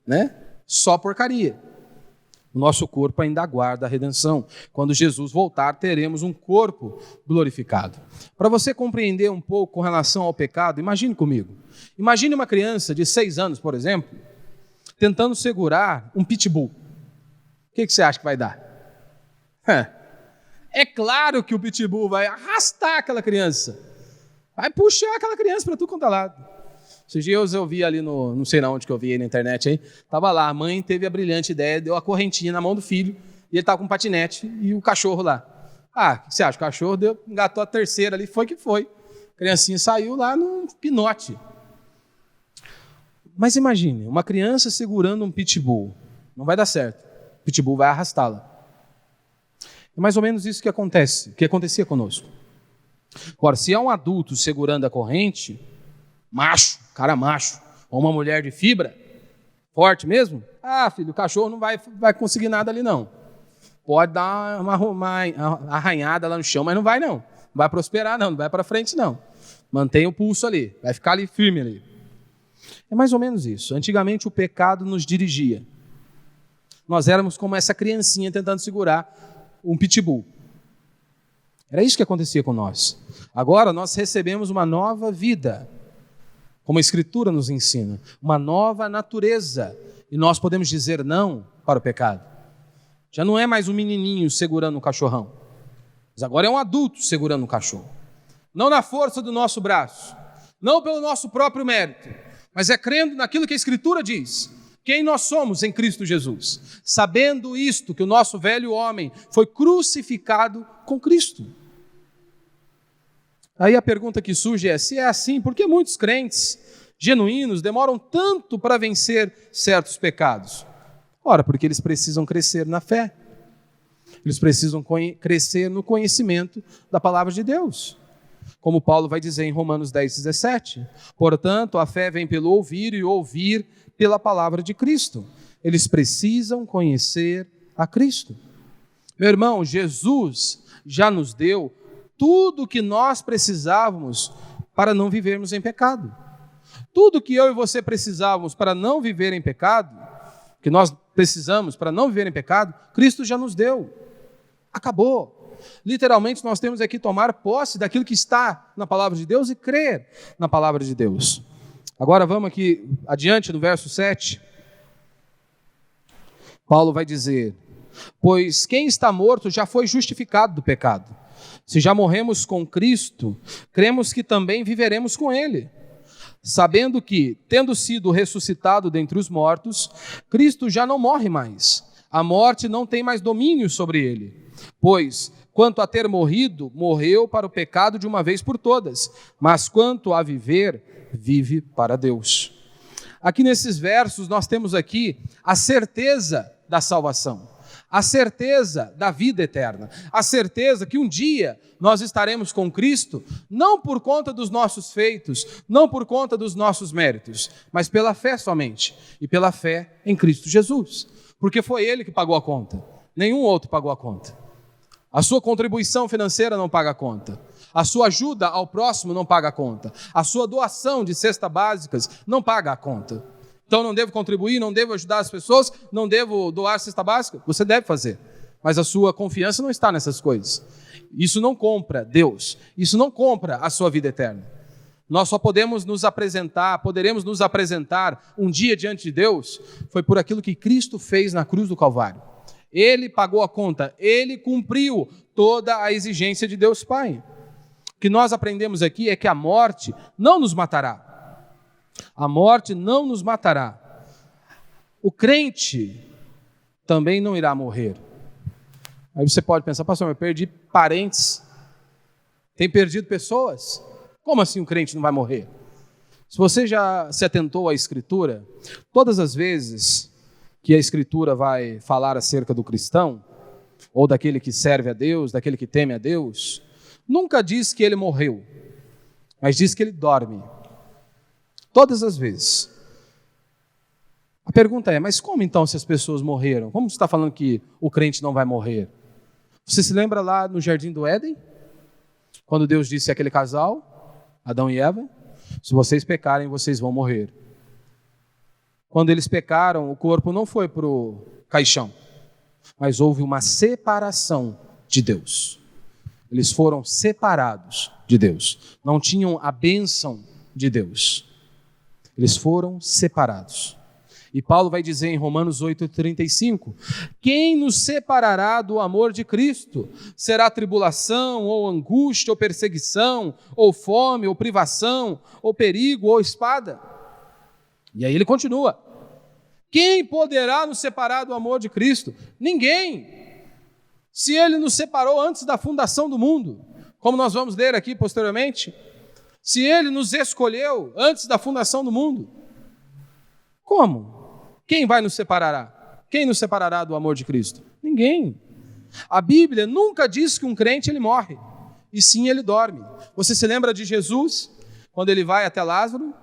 né? Só porcaria. O nosso corpo ainda aguarda a redenção. Quando Jesus voltar, teremos um corpo glorificado. Para você compreender um pouco com relação ao pecado, imagine comigo. Imagine uma criança de 6 anos, por exemplo, tentando segurar um pitbull. O que você acha que vai dar? É claro que o pitbull vai arrastar aquela criança. Vai puxar aquela criança para tudo quanto é lado. Esses dias eu vi ali não sei onde que eu vi aí na internet, aí, estava lá, a mãe teve a brilhante ideia, deu a correntinha na mão do filho, e ele estava com um patinete e o cachorro lá. O que você acha? O cachorro engatou a terceira ali, foi que foi. A criancinha saiu lá no pinote. Mas imagine, uma criança segurando um pitbull. Não vai dar certo. O pitbull vai arrastá-la. É mais ou menos isso que acontecia conosco. Agora, se é um adulto segurando a corrente, cara macho, ou uma mulher de fibra, forte mesmo, filho, o cachorro não vai conseguir nada ali não. Pode dar uma arranhada lá no chão, mas não vai não. Não vai prosperar não vai para frente não. Mantém o pulso ali, vai ficar ali firme ali. É mais ou menos isso. Antigamente o pecado nos dirigia. Nós éramos como essa criancinha tentando segurar um pitbull. Era isso que acontecia com nós. Agora nós recebemos uma nova vida, como a Escritura nos ensina, uma nova natureza, e nós podemos dizer não para o pecado. Já não é mais um menininho segurando um cachorrão, mas agora é um adulto segurando um cachorro. Não na força do nosso braço, não pelo nosso próprio mérito, mas é crendo naquilo que a Escritura diz. Quem nós somos em Cristo Jesus, sabendo isto, que o nosso velho homem foi crucificado com Cristo. Aí a pergunta que surge é, se é assim, por que muitos crentes genuínos demoram tanto para vencer certos pecados? Ora, porque eles precisam crescer na fé, eles precisam crescer no conhecimento da palavra de Deus. Como Paulo vai dizer em Romanos 10:17, portanto, a fé vem pelo ouvir e ouvir pela palavra de Cristo. Eles precisam conhecer a Cristo. Meu irmão, Jesus já nos deu tudo o que nós precisávamos para não vivermos em pecado. Tudo que eu e você precisávamos para não viver em pecado, que nós precisamos para não viver em pecado, Cristo já nos deu. Acabou. Literalmente nós temos aqui tomar posse daquilo que está na palavra de Deus e crer na palavra de Deus. Agora vamos aqui adiante no verso 7. Paulo vai dizer, pois quem está morto já foi justificado do pecado. Se já morremos com Cristo, cremos que também viveremos com Ele. Sabendo que, tendo sido ressuscitado dentre os mortos, Cristo já não morre mais. A morte não tem mais domínio sobre Ele. Pois, quanto a ter morrido, morreu para o pecado de uma vez por todas. Mas quanto a viver, vive para Deus. Aqui nesses versos nós temos aqui a certeza da salvação, a certeza da vida eterna, a certeza que um dia nós estaremos com Cristo, não por conta dos nossos feitos, não por conta dos nossos méritos, mas pela fé somente, e pela fé em Cristo Jesus, porque foi Ele que pagou a conta, nenhum outro pagou a conta. A sua contribuição financeira não paga a conta. A sua ajuda ao próximo não paga a conta. A sua doação de cestas básicas não paga a conta. Então não devo contribuir, não devo ajudar as pessoas, não devo doar cesta básica? Você deve fazer. Mas a sua confiança não está nessas coisas. Isso não compra Deus. Isso não compra a sua vida eterna. Nós só poderemos nos apresentar um dia diante de Deus, foi por aquilo que Cristo fez na cruz do Calvário. Ele pagou a conta, Ele cumpriu toda a exigência de Deus Pai. O que nós aprendemos aqui é que a morte não nos matará. A morte não nos matará. O crente também não irá morrer. Aí você pode pensar, pastor, eu perdi parentes, tem perdido pessoas. Como assim o crente não vai morrer? Se você já se atentou à Escritura, todas as vezes que a Escritura vai falar acerca do cristão, ou daquele que serve a Deus, daquele que teme a Deus, nunca diz que ele morreu, mas diz que ele dorme. Todas as vezes. A pergunta é, mas como então se as pessoas morreram? Como você está falando que o crente não vai morrer? Você se lembra lá no Jardim do Éden? Quando Deus disse àquele casal, Adão e Eva, se vocês pecarem, vocês vão morrer. Quando eles pecaram, o corpo não foi para o caixão, mas houve uma separação de Deus. Eles foram separados de Deus. Não tinham a bênção de Deus. Eles foram separados. E Paulo vai dizer em Romanos 8:35, quem nos separará do amor de Cristo? Será tribulação, ou angústia, ou perseguição, ou fome, ou privação, ou perigo, ou espada? E aí ele continua. Quem poderá nos separar do amor de Cristo? Ninguém. Se ele nos separou antes da fundação do mundo, como nós vamos ler aqui posteriormente, se ele nos escolheu antes da fundação do mundo, como? Quem vai nos separar? Quem nos separará do amor de Cristo? Ninguém. A Bíblia nunca diz que um crente ele morre, e sim ele dorme. Você se lembra de Jesus, quando ele vai até Lázaro?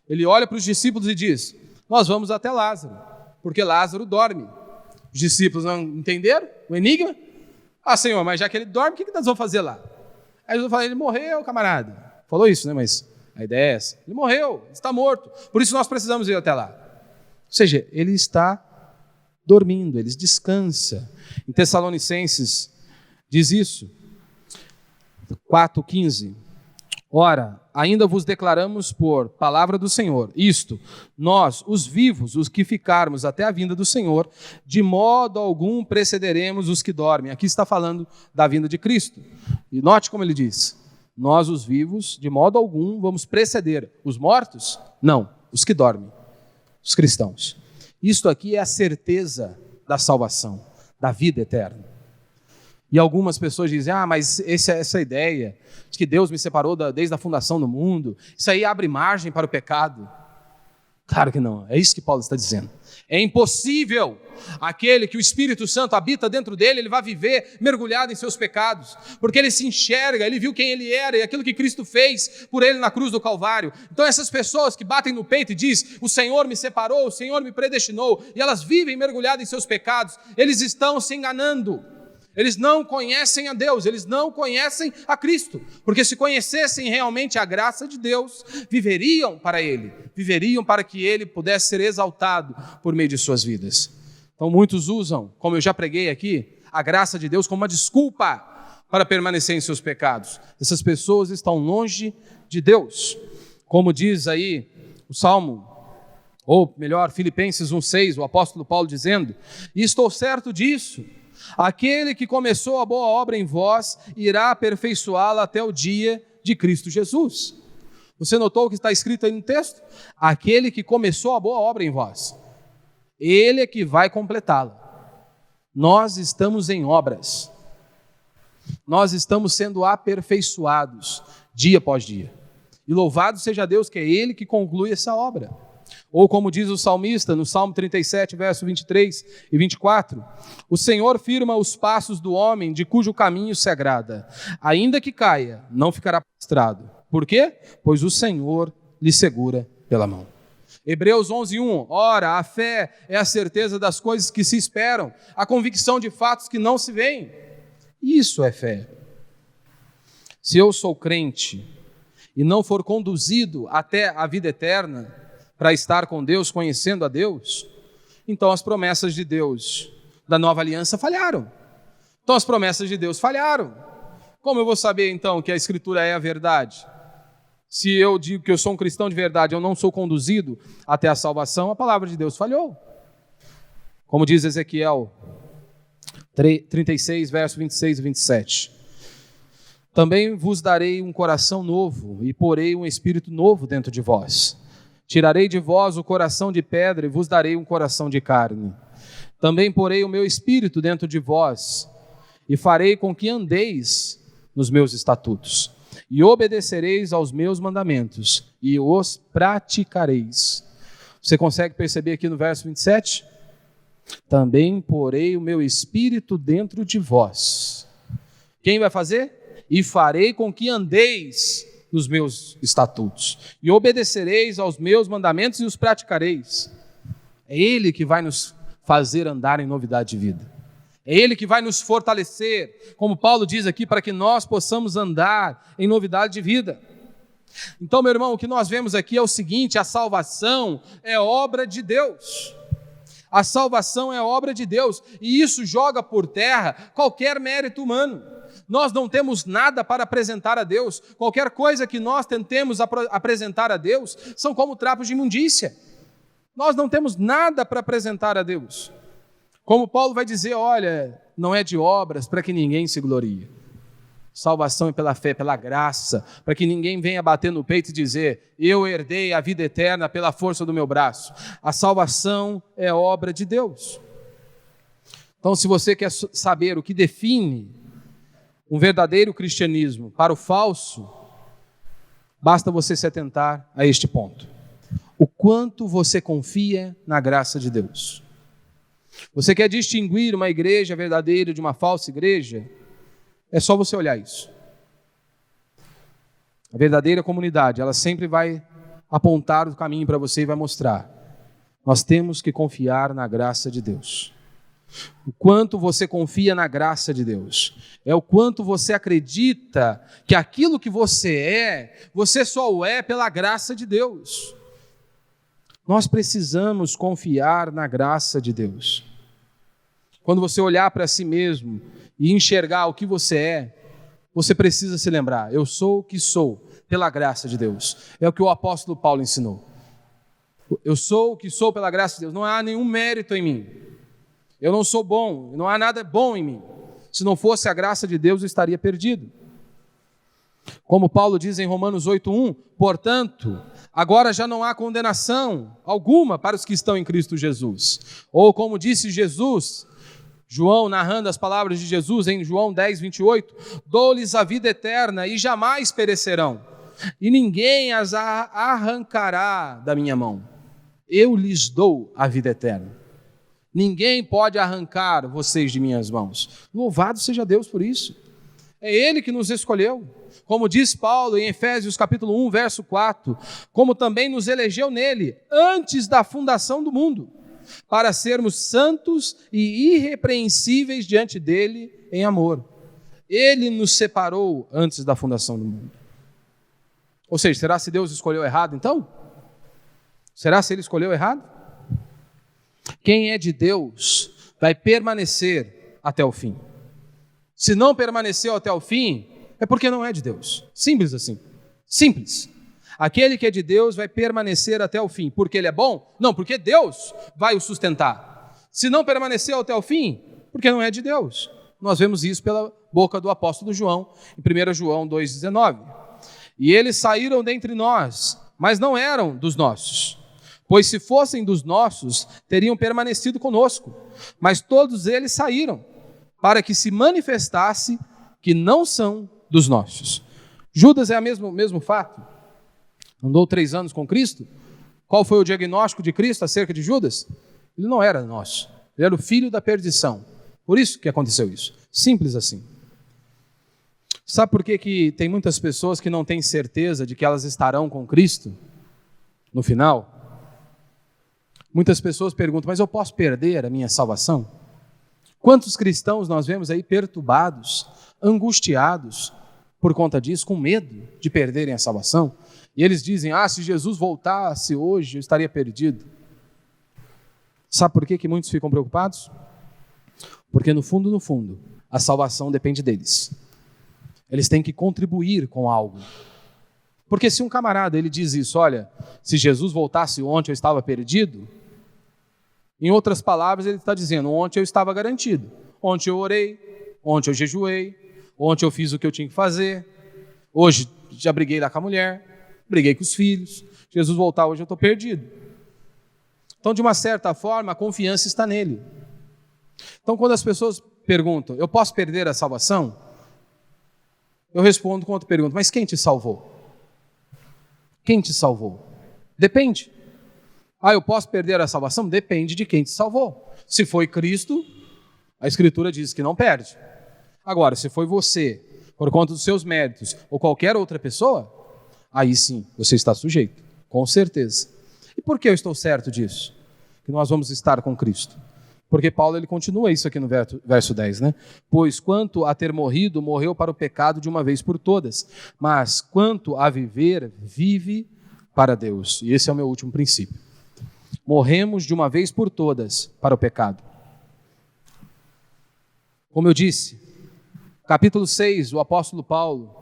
Ele olha para os discípulos e diz: nós vamos até Lázaro, porque Lázaro dorme. Os discípulos não entenderam o enigma? Ah, Senhor, mas já que ele dorme, o que nós vamos fazer lá? Aí Jesus fala: ele morreu, camarada. Falou isso, né? Mas a ideia é essa. Ele morreu, ele está morto. Por isso nós precisamos ir até lá. Ou seja, ele está dormindo, ele descansa. Em Tessalonicenses diz isso, 4,15. Ora, ainda vos declaramos por palavra do Senhor, isto, nós, os vivos, os que ficarmos até a vinda do Senhor, de modo algum precederemos os que dormem. Aqui está falando da vinda de Cristo. E note como ele diz: nós, os vivos, de modo algum vamos preceder. Os mortos? Não, os que dormem, os cristãos. Isto aqui é a certeza da salvação, da vida eterna. E algumas pessoas dizem: mas essa ideia de que Deus me separou desde a fundação do mundo, isso aí abre margem para o pecado. Claro que não, é isso que Paulo está dizendo. É impossível aquele que o Espírito Santo habita dentro dele, ele vai viver mergulhado em seus pecados, porque ele se enxerga, ele viu quem ele era e aquilo que Cristo fez por ele na cruz do Calvário. Então essas pessoas que batem no peito e dizem: o Senhor me separou, o Senhor me predestinou, e elas vivem mergulhadas em seus pecados, eles estão se enganando. Eles não conhecem a Deus, eles não conhecem a Cristo, porque se conhecessem realmente a graça de Deus, viveriam para Ele, viveriam para que Ele pudesse ser exaltado por meio de suas vidas. Então muitos usam, como eu já preguei aqui, a graça de Deus como uma desculpa para permanecer em seus pecados. Essas pessoas estão longe de Deus. Como diz aí o Salmo, ou melhor, Filipenses 1,6, o apóstolo Paulo dizendo: e estou certo disso, aquele que começou a boa obra em vós irá aperfeiçoá-la até o dia de Cristo Jesus. Você notou o que está escrito aí no texto? Aquele que começou a boa obra em vós, ele é que vai completá-la. Nós estamos em obras, nós estamos sendo aperfeiçoados dia após dia, e louvado seja Deus que é Ele que conclui essa obra. Ou como diz o salmista no Salmo 37, verso 23 e 24, o Senhor firma os passos do homem de cujo caminho se agrada. Ainda que caia, não ficará prostrado. Por quê? Pois o Senhor lhe segura pela mão. Hebreus 11:1, ora, a fé é a certeza das coisas que se esperam, a convicção de fatos que não se veem. Isso é fé. Se eu sou crente e não for conduzido até a vida eterna, para estar com Deus, conhecendo a Deus, então as promessas de Deus da nova aliança falharam. Então as promessas de Deus falharam. Como eu vou saber então que a Escritura é a verdade? Se eu digo que eu sou um cristão de verdade, eu não sou conduzido até a salvação, a palavra de Deus falhou. Como diz Ezequiel 36, verso 26 e 27. Também vos darei um coração novo e porei um espírito novo dentro de vós. Tirarei de vós o coração de pedra e vos darei um coração de carne. Também porei o meu espírito dentro de vós e farei com que andeis nos meus estatutos e obedecereis aos meus mandamentos e os praticareis. Você consegue perceber aqui no verso 27? Também porei o meu espírito dentro de vós. Quem vai fazer? E farei com que andeis nos meus estatutos, e obedecereis aos meus mandamentos e os praticareis. É Ele que vai nos fazer andar em novidade de vida. É Ele que vai nos fortalecer, como Paulo diz aqui, para que nós possamos andar em novidade de vida. Então, meu irmão, o que nós vemos aqui é o seguinte: a salvação é obra de Deus. A salvação é obra de Deus, e isso joga por terra qualquer mérito humano. Nós não temos nada para apresentar a Deus. Qualquer coisa que nós tentemos apresentar a Deus são como trapos de imundícia. Nós não temos nada para apresentar a Deus. Como Paulo vai dizer, olha, não é de obras para que ninguém se glorie. Salvação é pela fé, pela graça, para que ninguém venha bater no peito e dizer: eu herdei a vida eterna pela força do meu braço. A salvação é obra de Deus. Então, se você quer saber o que define um verdadeiro cristianismo para o falso, basta você se atentar a este ponto. O quanto você confia na graça de Deus. Você quer distinguir uma igreja verdadeira de uma falsa igreja? É só você olhar isso. A verdadeira comunidade, ela sempre vai apontar o caminho para você e vai mostrar. Nós temos que confiar na graça de Deus. O quanto você confia na graça de Deus. É o quanto você acredita que aquilo que você só o é pela graça de Deus. Nós precisamos confiar na graça de Deus. Quando você olhar para si mesmo e enxergar o que você precisa se lembrar: eu sou o que sou pela graça de Deus. É o que o apóstolo Paulo ensinou. Eu sou o que sou pela graça de Deus. Não há nenhum mérito em mim. Eu não sou bom, não há nada bom em mim. Se não fosse a graça de Deus, eu estaria perdido. Como Paulo diz em Romanos 8:1, portanto, agora já não há condenação alguma para os que estão em Cristo Jesus. Ou como disse Jesus, João narrando as palavras de Jesus em João 10:28, dou-lhes a vida eterna e jamais perecerão, e ninguém as arrancará da minha mão. Eu lhes dou a vida eterna. Ninguém pode arrancar vocês de minhas mãos. Louvado seja Deus por isso. É Ele que nos escolheu. Como diz Paulo em Efésios capítulo 1, verso 4, como também nos elegeu nele, antes da fundação do mundo, para sermos santos e irrepreensíveis diante dele em amor. Ele nos separou antes da fundação do mundo. Ou seja, será se Deus escolheu errado então? Será se Ele escolheu errado? Quem é de Deus vai permanecer até o fim. Se não permaneceu até o fim, é porque não é de Deus. Simples assim. Simples. Aquele que é de Deus vai permanecer até o fim. Porque ele é bom? Não, porque Deus vai o sustentar. Se não permaneceu até o fim, porque não é de Deus. Nós vemos isso pela boca do apóstolo João, em 1 João 2,19. E eles saíram dentre nós, mas não eram dos nossos. Pois se fossem dos nossos, teriam permanecido conosco. Mas todos eles saíram, para que se manifestasse que não são dos nossos. Judas é o mesmo fato. Andou 3 anos com Cristo. Qual foi o diagnóstico de Cristo acerca de Judas? Ele não era nosso. Ele era o filho da perdição. Por isso que aconteceu isso. Simples assim. Sabe por que tem muitas pessoas que não têm certeza de que elas estarão com Cristo no final? Muitas pessoas perguntam, mas eu posso perder a minha salvação? Quantos cristãos nós vemos aí perturbados, angustiados por conta disso, com medo de perderem a salvação? E eles dizem, se Jesus voltasse hoje, eu estaria perdido. Sabe por que muitos ficam preocupados? Porque no fundo, a salvação depende deles. Eles têm que contribuir com algo. Porque se um camarada ele diz isso, olha, se Jesus voltasse ontem eu estava perdido, em outras palavras ele está dizendo, ontem eu estava garantido, ontem eu orei, ontem eu jejuei, ontem eu fiz o que eu tinha que fazer, hoje já briguei lá com a mulher, briguei com os filhos, Jesus voltar hoje eu estou perdido. Então de uma certa forma a confiança está nele. Então quando as pessoas perguntam, eu posso perder a salvação? Eu respondo com outra pergunta, mas quem te salvou? Quem te salvou? Depende. Eu posso perder a salvação? Depende de quem te salvou. Se foi Cristo, a Escritura diz que não perde. Agora, se foi você, por conta dos seus méritos, ou qualquer outra pessoa, aí sim, você está sujeito, com certeza. E por que eu estou certo disso? Que nós vamos estar com Cristo. Porque Paulo ele continua isso aqui no verso 10, né? Pois quanto a ter morrido, morreu para o pecado de uma vez por todas, mas quanto a viver, vive para Deus. E esse é o meu último princípio. Morremos de uma vez por todas para o pecado. Como eu disse, capítulo 6, o apóstolo Paulo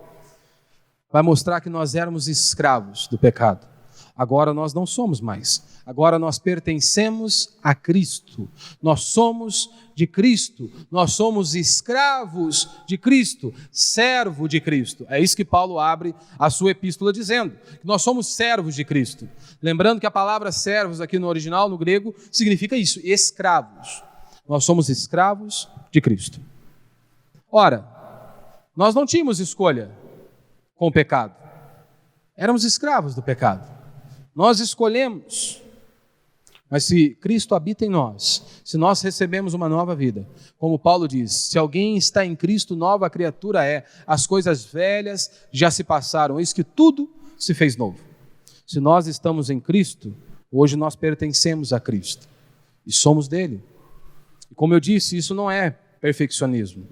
vai mostrar que nós éramos escravos do pecado. Agora nós não somos mais. Agora nós pertencemos a Cristo. Nós somos de Cristo. Nós somos escravos de Cristo, servo de Cristo. É isso que Paulo abre a sua epístola dizendo. Que nós somos servos de Cristo. Lembrando que a palavra servos aqui no original, no grego, significa isso, escravos. Nós somos escravos de Cristo. Ora, nós não tínhamos escolha com o pecado. Éramos escravos do pecado. Nós escolhemos. Mas se Cristo habita em nós, se nós recebemos uma nova vida, como Paulo diz, se alguém está em Cristo, nova criatura é. As coisas velhas já se passaram, eis que tudo se fez novo. Se nós estamos em Cristo, hoje nós pertencemos a Cristo e somos dele. E como eu disse, isso não é perfeccionismo.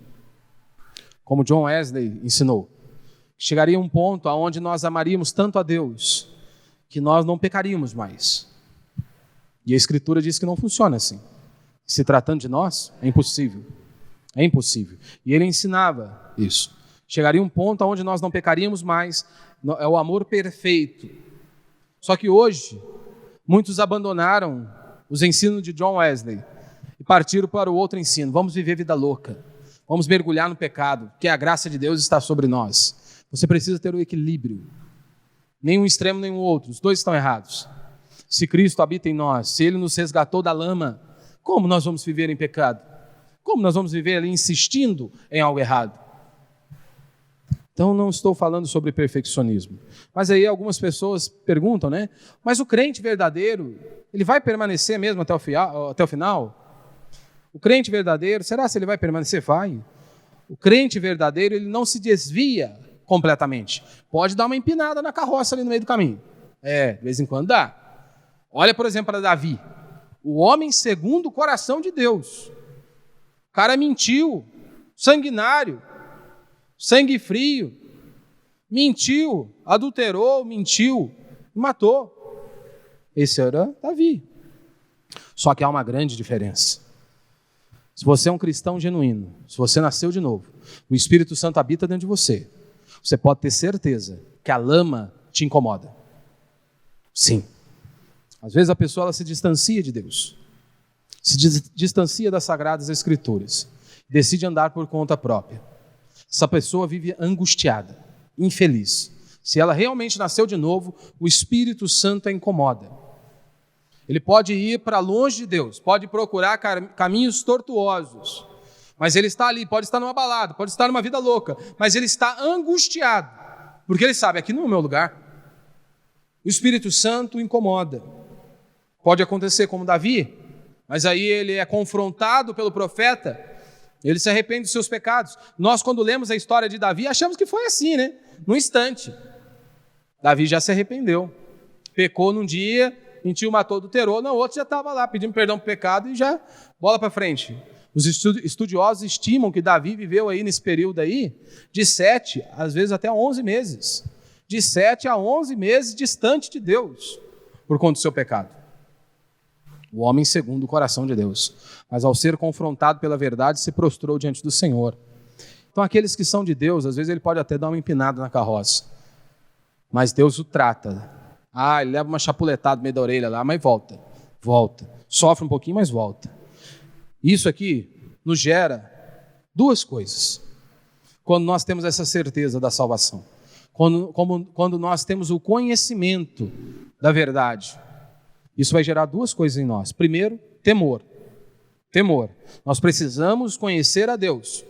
Como John Wesley ensinou, chegaria um ponto onde nós amaríamos tanto a Deus que nós não pecaríamos mais. E a Escritura diz que não funciona assim. Se tratando de nós, é impossível. É impossível. E ele ensinava isso. Chegaria um ponto onde nós não pecaríamos mais. É o amor perfeito. Só que hoje, muitos abandonaram os ensinos de John Wesley e partiram para o outro ensino. Vamos viver vida louca. Vamos mergulhar no pecado, que a graça de Deus está sobre nós. Você precisa ter o equilíbrio. Nem um extremo, nem o outro. Os dois estão errados. Se Cristo habita em nós, se Ele nos resgatou da lama, como nós vamos viver em pecado? Como nós vamos viver ali insistindo em algo errado? Então não estou falando sobre perfeccionismo. Mas aí algumas pessoas perguntam, né? Mas o crente verdadeiro, ele vai permanecer mesmo até o final? O crente verdadeiro, será que ele vai permanecer? Vai. O crente verdadeiro, ele não se desvia completamente. Pode dar uma empinada na carroça ali no meio do caminho. De vez em quando dá. Olha, por exemplo, para Davi, o homem segundo o coração de Deus. O cara mentiu, sanguinário, sangue frio, mentiu, adulterou, mentiu, matou. Esse era Davi. Só que há uma grande diferença. Se você é um cristão genuíno, se você nasceu de novo, o Espírito Santo habita dentro de você, você pode ter certeza que a lama te incomoda. Sim. Às vezes a pessoa ela se distancia de Deus, se distancia das Sagradas Escrituras, decide andar por conta própria. Essa pessoa vive angustiada, infeliz. Se ela realmente nasceu de novo, o Espírito Santo a incomoda. Ele pode ir para longe de Deus, pode procurar caminhos tortuosos, mas ele está ali, pode estar numa balada, pode estar numa vida louca, mas ele está angustiado, porque ele sabe, aqui não é o meu lugar. O Espírito Santo o incomoda. Pode acontecer como Davi, mas aí ele é confrontado pelo profeta, ele se arrepende dos seus pecados. Nós, quando lemos a história de Davi, achamos que foi assim, né? Num instante. Davi já se arrependeu. Pecou num dia, mentiu, matou, adulterou, no outro já estava lá pedindo perdão pelo pecado e já bola para frente. Os estudiosos estimam que Davi viveu aí nesse período aí de 7, às vezes até 11 meses. De 7 a 11 meses distante de Deus, por conta do seu pecado. O homem segundo o coração de Deus. Mas ao ser confrontado pela verdade, se prostrou diante do Senhor. Então aqueles que são de Deus, às vezes ele pode até dar uma empinada na carroça. Mas Deus o trata. Ele leva uma chapuletada no meio da orelha lá, mas volta. Sofre um pouquinho, mas volta. Isso aqui nos gera duas coisas. Quando nós temos essa certeza da salvação. Quando nós temos o conhecimento da verdade. Isso vai gerar duas coisas em nós. Primeiro, temor. Temor. Nós precisamos conhecer a Deus.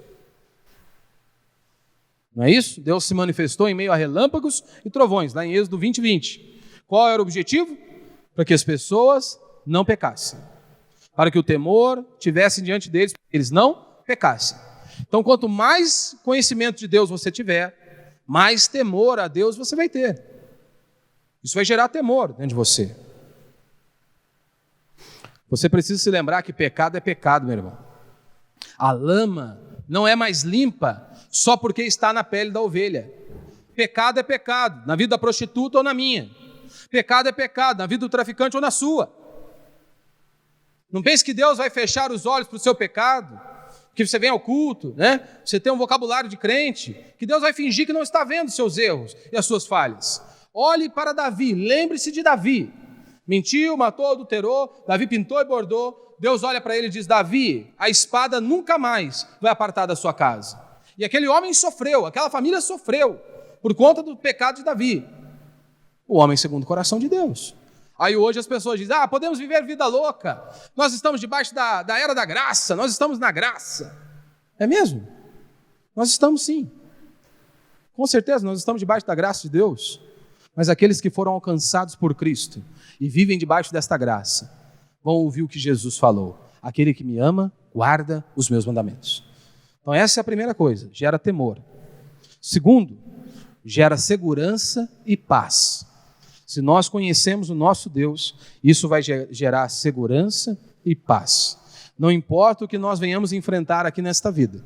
Não é isso? Deus se manifestou em meio a relâmpagos e trovões, lá em Êxodo 20:20. Qual era o objetivo? Para que as pessoas não pecassem. Para que o temor tivesse diante deles, para que eles não pecassem. Então, quanto mais conhecimento de Deus você tiver, mais temor a Deus você vai ter. Isso vai gerar temor dentro de você. Você precisa se lembrar que pecado é pecado, meu irmão. A lama não é mais limpa só porque está na pele da ovelha. Pecado é pecado, na vida da prostituta ou na minha. Pecado é pecado, na vida do traficante ou na sua. Não pense que Deus vai fechar os olhos para o seu pecado, que você vem ao culto, né? Você tem um vocabulário de crente, que Deus vai fingir que não está vendo os seus erros e as suas falhas. Olhe para Davi, lembre-se de Davi. Mentiu, matou, adulterou, Davi pintou e bordou. Deus olha para ele e diz: Davi, a espada nunca mais vai apartar da sua casa. E aquele homem sofreu, aquela família sofreu, por conta do pecado de Davi. O homem segundo o coração de Deus. Aí hoje as pessoas dizem, podemos viver vida louca, nós estamos debaixo da era da graça, nós estamos na graça. É mesmo? Nós estamos sim. Com certeza nós estamos debaixo da graça de Deus, mas aqueles que foram alcançados por Cristo e vivem debaixo desta graça, vão ouvir o que Jesus falou. Aquele que me ama, guarda os meus mandamentos. Então essa é a primeira coisa, gera temor. Segundo, gera segurança e paz. Se nós conhecemos o nosso Deus, isso vai gerar segurança e paz. Não importa o que nós venhamos enfrentar aqui nesta vida.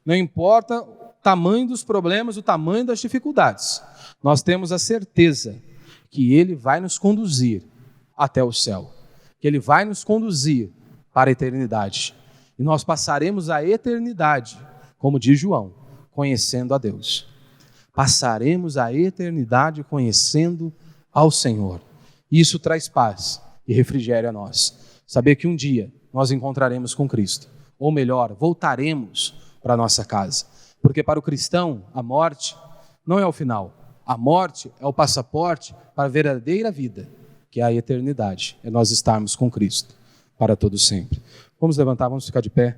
Não importa o tamanho dos problemas, o tamanho das dificuldades. Nós temos a certeza que Ele vai nos conduzir até o céu. Que Ele vai nos conduzir para a eternidade. E nós passaremos a eternidade, como diz João, conhecendo a Deus. Passaremos a eternidade conhecendo ao Senhor. Isso traz paz e refrigério a nós. Saber que um dia nós encontraremos com Cristo. Ou melhor, voltaremos para a nossa casa. Porque para o cristão, a morte não é o final. A morte é o passaporte para a verdadeira vida, que é a eternidade. É nós estarmos com Cristo para todo sempre. Vamos levantar, vamos ficar de pé.